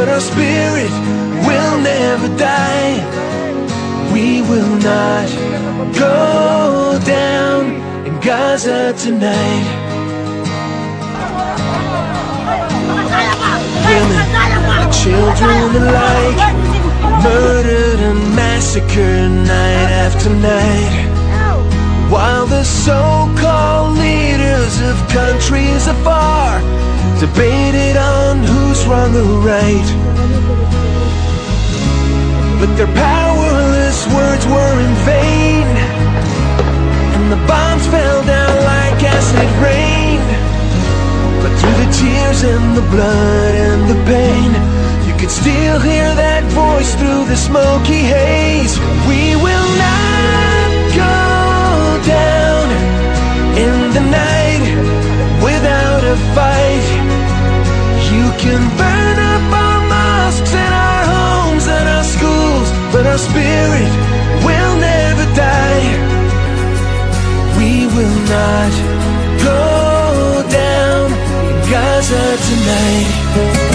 but our spirit will never die. We will not go down in Gaza tonight. Women and children alike, murdered and massacred night after night, while the so-called leaders of countries afar debated on who's wrong or right. But their powerless words were in vain, and the bombs fell down like acid rain. But through the tears and the blood and the pain, you could still hear that voice through the smoky haze. We will not go down in the night without a fight. You can burn up our mosques and our homes and our schools, but our spirit will never die. We will not go down in Gaza tonight.